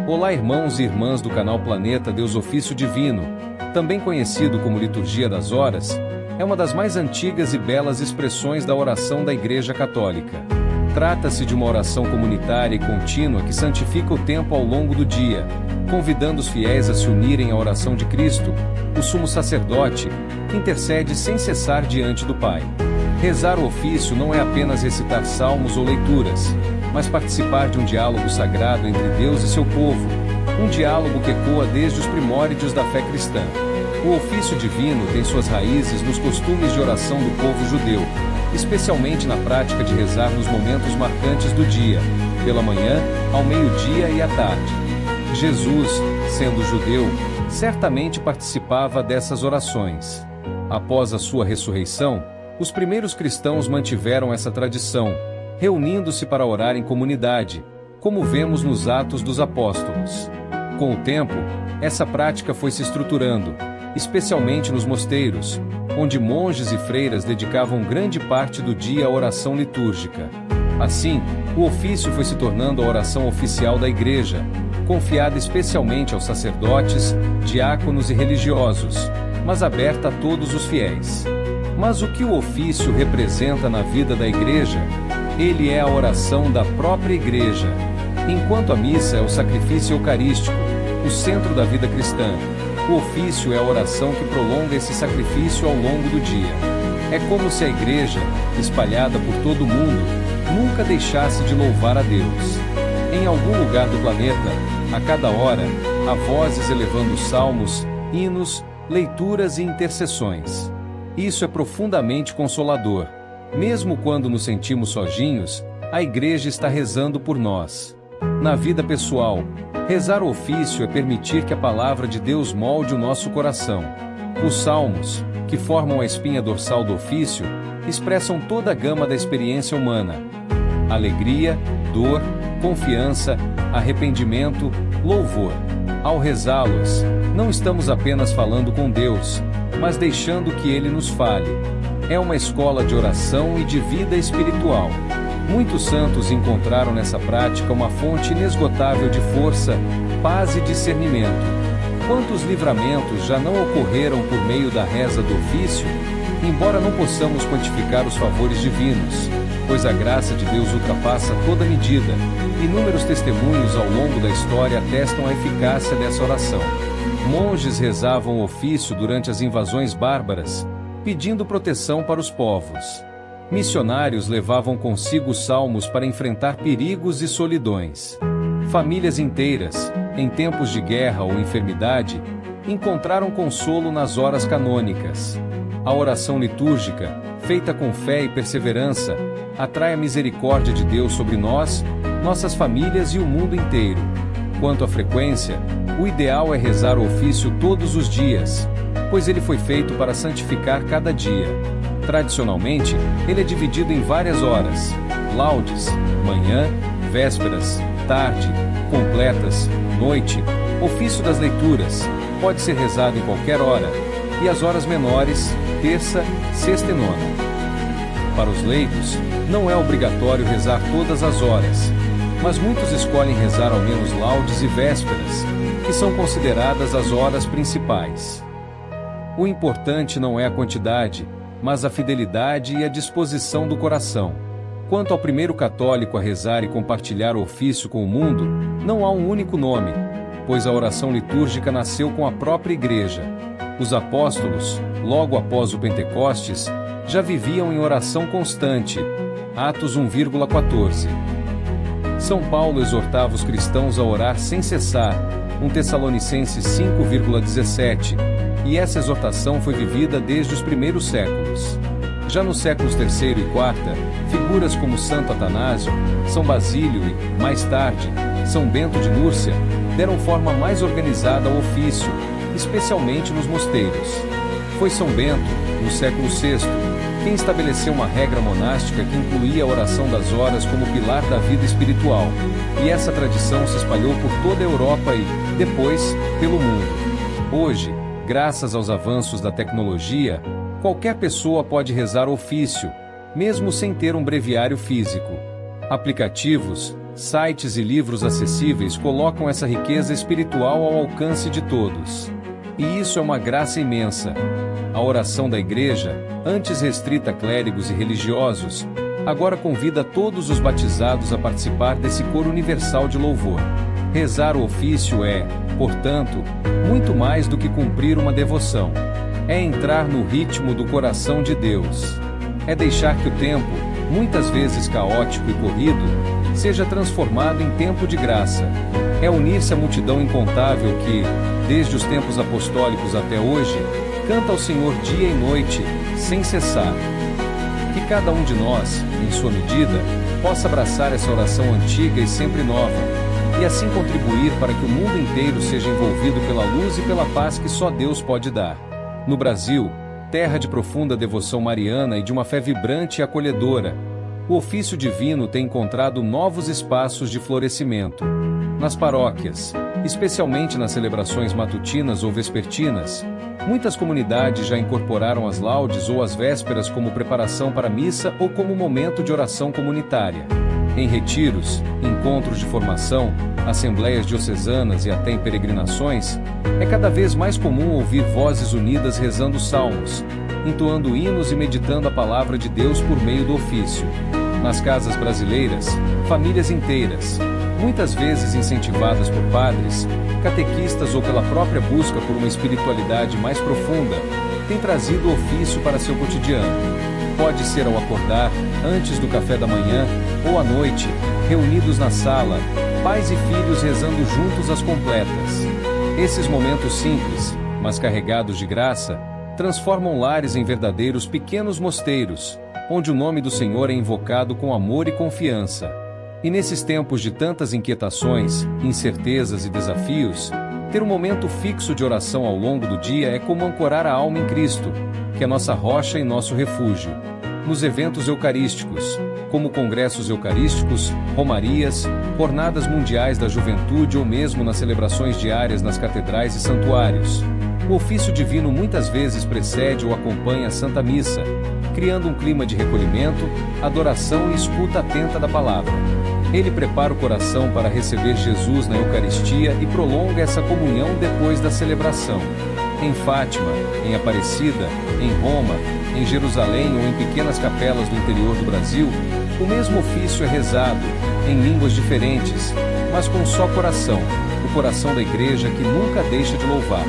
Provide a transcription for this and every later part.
Olá irmãos e irmãs do canal Planeta Deus. Ofício Divino, também conhecido como Liturgia das Horas, é uma das mais antigas e belas expressões da oração da Igreja Católica. Trata-se de uma oração comunitária e contínua que santifica o tempo ao longo do dia, convidando os fiéis a se unirem à oração de Cristo, o sumo sacerdote, que intercede sem cessar diante do Pai. Rezar o ofício não é apenas recitar salmos ou leituras, mas participar de um diálogo sagrado entre Deus e seu povo, um diálogo que ecoa desde os primórdios da fé cristã. O ofício divino tem suas raízes nos costumes de oração do povo judeu, especialmente na prática de rezar nos momentos marcantes do dia, pela manhã, ao meio-dia e à tarde. Jesus, sendo judeu, certamente participava dessas orações. Após a sua ressurreição, os primeiros cristãos mantiveram essa tradição, reunindo-se para orar em comunidade, como vemos nos Atos dos Apóstolos. Com o tempo, essa prática foi se estruturando, especialmente nos mosteiros, onde monges e freiras dedicavam grande parte do dia à oração litúrgica. Assim, o ofício foi se tornando a oração oficial da Igreja, confiada especialmente aos sacerdotes, diáconos e religiosos, mas aberta a todos os fiéis. Mas o que o ofício representa na vida da Igreja? Ele é a oração da própria Igreja. Enquanto a missa é o sacrifício eucarístico, o centro da vida cristã, o ofício é a oração que prolonga esse sacrifício ao longo do dia. É como se a Igreja, espalhada por todo o mundo, nunca deixasse de louvar a Deus. Em algum lugar do planeta, a cada hora, há vozes elevando salmos, hinos, leituras e intercessões. Isso é profundamente consolador. Mesmo quando nos sentimos sozinhos, a Igreja está rezando por nós. Na vida pessoal, rezar o ofício é permitir que a palavra de Deus molde o nosso coração. Os salmos, que formam a espinha dorsal do ofício, expressam toda a gama da experiência humana: alegria, dor, confiança, arrependimento, louvor. Ao rezá-los, não estamos apenas falando com Deus, mas deixando que Ele nos fale. É uma escola de oração e de vida espiritual. Muitos santos encontraram nessa prática uma fonte inesgotável de força, paz e discernimento. Quantos livramentos já não ocorreram por meio da reza do ofício? Embora não possamos quantificar os favores divinos, pois a graça de Deus ultrapassa toda medida, inúmeros testemunhos ao longo da história atestam a eficácia dessa oração. Monges rezavam o ofício durante as invasões bárbaras, pedindo proteção para os povos. Missionários levavam consigo salmos para enfrentar perigos e solidões. Famílias inteiras, em tempos de guerra ou enfermidade, encontraram consolo nas horas canônicas. A oração litúrgica, feita com fé e perseverança, atrai a misericórdia de Deus sobre nós, nossas famílias e o mundo inteiro. Quanto à frequência, o ideal é rezar o ofício todos os dias, pois ele foi feito para santificar cada dia. Tradicionalmente, ele é dividido em várias horas: laudes, manhã, vésperas, tarde, completas, noite, ofício das leituras, pode ser rezado em qualquer hora, e as horas menores, terça, sexta e nona. Para os leigos, não é obrigatório rezar todas as horas, mas muitos escolhem rezar ao menos laudes e vésperas, que são consideradas as horas principais. O importante não é a quantidade, mas a fidelidade e a disposição do coração. Quanto ao primeiro católico a rezar e compartilhar o ofício com o mundo, não há um único nome, pois a oração litúrgica nasceu com a própria Igreja. Os apóstolos, logo após o Pentecostes, já viviam em oração constante. Atos 1,14. São Paulo exortava os cristãos a orar sem cessar, 1 Tessalonicenses 5,17, e essa exortação foi vivida desde os primeiros séculos. Já nos séculos III e IV, figuras como Santo Atanásio, São Basílio e, mais tarde, São Bento de Núrcia, deram forma mais organizada ao ofício, especialmente nos mosteiros. Foi São Bento, no século VI, quem estabeleceu uma regra monástica que incluía a oração das horas como pilar da vida espiritual, e essa tradição se espalhou por toda a Europa e, depois, pelo mundo. Hoje, graças aos avanços da tecnologia, qualquer pessoa pode rezar o ofício, mesmo sem ter um breviário físico. Aplicativos, sites e livros acessíveis colocam essa riqueza espiritual ao alcance de todos. E isso é uma graça imensa. A oração da Igreja, antes restrita a clérigos e religiosos, agora convida todos os batizados a participar desse coro universal de louvor. Rezar o ofício é, portanto, muito mais do que cumprir uma devoção. É entrar no ritmo do coração de Deus. É deixar que o tempo, muitas vezes caótico e corrido, seja transformado em tempo de graça. É unir-se à multidão incontável que, desde os tempos apostólicos até hoje, canta ao Senhor dia e noite, sem cessar. Que cada um de nós, em sua medida, possa abraçar essa oração antiga e sempre nova, e assim contribuir para que o mundo inteiro seja envolvido pela luz e pela paz que só Deus pode dar. No Brasil, terra de profunda devoção mariana e de uma fé vibrante e acolhedora, o ofício divino tem encontrado novos espaços de florescimento. Nas paróquias, especialmente nas celebrações matutinas ou vespertinas, muitas comunidades já incorporaram as laudes ou as vésperas como preparação para a missa ou como momento de oração comunitária. Em retiros, encontros de formação, assembleias diocesanas e até em peregrinações, é cada vez mais comum ouvir vozes unidas rezando salmos, entoando hinos e meditando a palavra de Deus por meio do ofício. Nas casas brasileiras, famílias inteiras, muitas vezes incentivadas por padres, catequistas ou pela própria busca por uma espiritualidade mais profunda, têm trazido o ofício para seu cotidiano. Pode ser ao acordar, antes do café da manhã, ou à noite, reunidos na sala, pais e filhos rezando juntos as completas. Esses momentos simples, mas carregados de graça, transformam lares em verdadeiros pequenos mosteiros, onde o nome do Senhor é invocado com amor e confiança. E nesses tempos de tantas inquietações, incertezas e desafios, ter um momento fixo de oração ao longo do dia é como ancorar a alma em Cristo, que é nossa rocha e nosso refúgio. Nos eventos eucarísticos, como congressos eucarísticos, romarias, jornadas mundiais da juventude ou mesmo nas celebrações diárias nas catedrais e santuários, o ofício divino muitas vezes precede ou acompanha a Santa Missa, criando um clima de recolhimento, adoração e escuta atenta da palavra. Ele prepara o coração para receber Jesus na Eucaristia e prolonga essa comunhão depois da celebração. Em Fátima, em Aparecida, em Roma, em Jerusalém ou em pequenas capelas do interior do Brasil, o mesmo ofício é rezado, em línguas diferentes, mas com um só coração, o coração da Igreja que nunca deixa de louvar.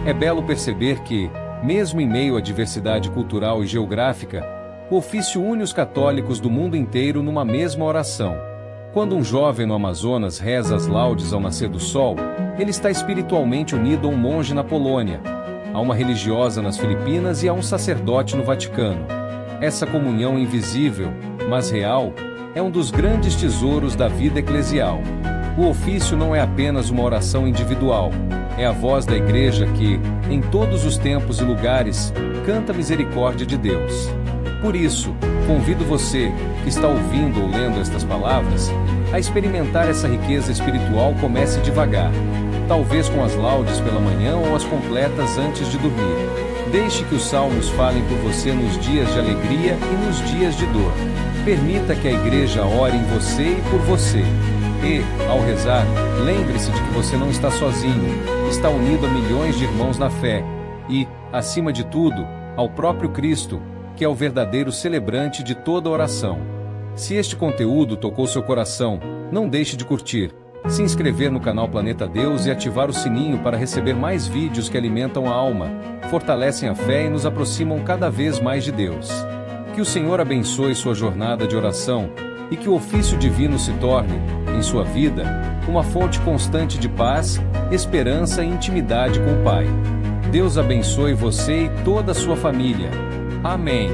É belo perceber que, mesmo em meio à diversidade cultural e geográfica, o ofício une os católicos do mundo inteiro numa mesma oração. Quando um jovem no Amazonas reza as laudes ao nascer do sol, ele está espiritualmente unido a um monge na Polônia, a uma religiosa nas Filipinas e a um sacerdote no Vaticano. Essa comunhão invisível, mas real, é um dos grandes tesouros da vida eclesial. O ofício não é apenas uma oração individual, é a voz da Igreja que, em todos os tempos e lugares, canta a misericórdia de Deus. Por isso, convido você, que está ouvindo ou lendo estas palavras, a experimentar essa riqueza espiritual. Comece devagar, talvez com as laudes pela manhã ou as completas antes de dormir. Deixe que os salmos falem por você nos dias de alegria e nos dias de dor. Permita que a Igreja ore em você e por você. E, ao rezar, lembre-se de que você não está sozinho, está unido a milhões de irmãos na fé e, acima de tudo, ao próprio Cristo, que é o verdadeiro celebrante de toda oração. Se este conteúdo tocou seu coração, não deixe de curtir, se inscrever no canal Planeta Deus e ativar o sininho para receber mais vídeos que alimentam a alma, fortalecem a fé e nos aproximam cada vez mais de Deus. Que o Senhor abençoe sua jornada de oração e que o ofício divino se torne, em sua vida, uma fonte constante de paz, esperança e intimidade com o Pai. Deus abençoe você e toda a sua família. Amém.